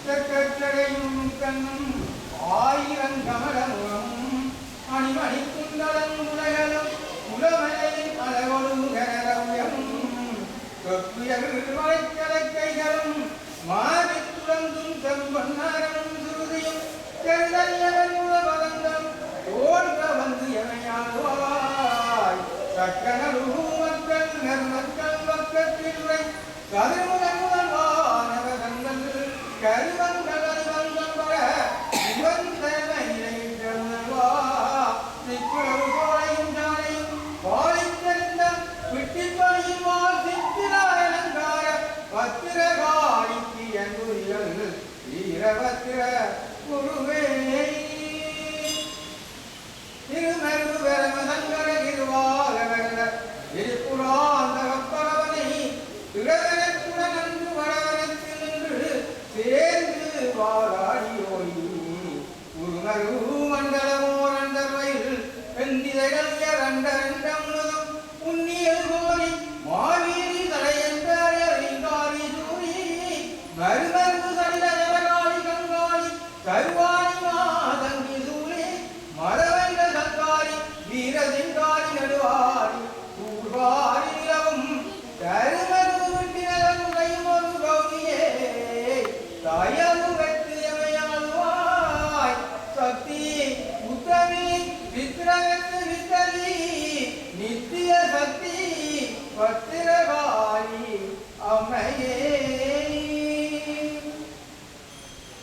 தெற்கச்சடையும் கண்ணும் ஆயிரம் கமலமுகமும் அணிமணி குண்டலம் உலகளும் உலமலையின் அளவொடு கனரவ்யமும் தொப்பியர்கள் வளைக்கலைக்கைகளும் மாறித் துறந்தும் செம்பொன்னாரமும் சுருதியும் தெருதல்யவன் உலபதங்களும் தோன்ற வந்து எமையாடுவாய் சக்கனரு மக்கள் நெர்மக்கள் பக்கத்திலுரை கதிர்முதன் முதல்வானவதங்கள் கருவங்கள் அறிவங்கள் வர இவன் தலைமையிலை கருணல்வா நிக்குளவு கோளையும் ஜானையும் பாலித்தெறிந்த விட்டிப்பணியும் வாழ் சித்திராயலங்கார பத்திரகாளிக்கு என்புரியல் வீரபத்திர குருவே திருமரு பெருமதங்கர இருவாலவல்ல இருப்புறாந்தகப்பரவனை திடவனத்துடன் அன்று வடவனத்து நின்று சேர்ந்து வாராடியோய் உருமரு மண்டலமோர் அண்டர்வயில் வெந்திதழவியர் அண்டரண்டமுழுதும் உன்னியல் கோரி மாவீரி தலையந்தாரி சூரி மருமரு சடில நவகாளி கங்காளி கருவாணி மாதங்கி சூழி மரவந்த சங்காரி வீரசிங்காரி நடுவாரி கூர்வாரி நிலவும் கருமரு விட்டினதையும் ஒரு கௌரியே தாயரு வெற்றி எமையாளுவாய் சக்தி உத்தமி வித்திரவத்து வித்தலி நித்திய சக்தி பத்திரகாளி அம்மையே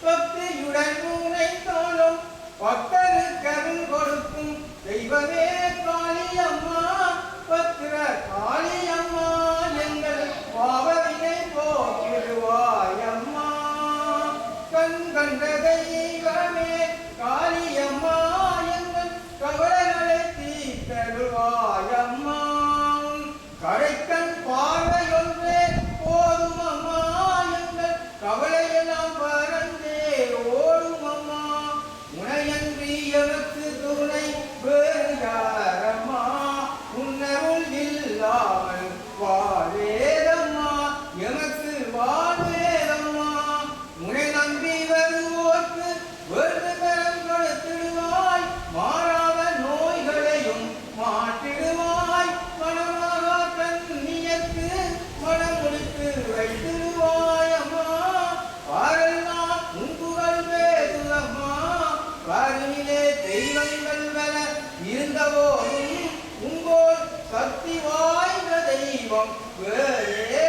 பக்தியுடன் உனைத்தாலும் பக்தருக்கருள் கொடுக்கும் தெய்வமே காளியம்மா பத்திர காளியம்மா எங்கள் பாவவினை போக்கிடுவாயம்மா கண் கண்ட தெய்வமே காளியம்மா எங்கள் கவலைகளை தீர்த்தருவாயம்மா கடைக்கண் பார்வையொன்றே போதும் அம்மா எங்கள் கவலையெல்லாம் பறந்தே ஓடும் அம்மா உனையன்றி எமக்கு துணை வேறு யாரம்மா உன்னருள் இல்லாமல் வாழ்வேதம்மா எமக்கு வாழ்வேதம்மா உனை நம்பி வருவோர்க்கு வேறு கரம் கொடுத்திடுவாய் மாறாத நோய்களையும் மாற்றிடுவாய் மனமாக கண்ணியக்கு மனம் முடித்து வைத்திடுவாய் அம்மா பாரெல்லாம் உங்குகள் வேது அம்மா பாரினிலே தெய்வங்கள் வர இருந்தவோரும் உங்கோல் சக்தி வாய்ந்த தெய்வம் வேறே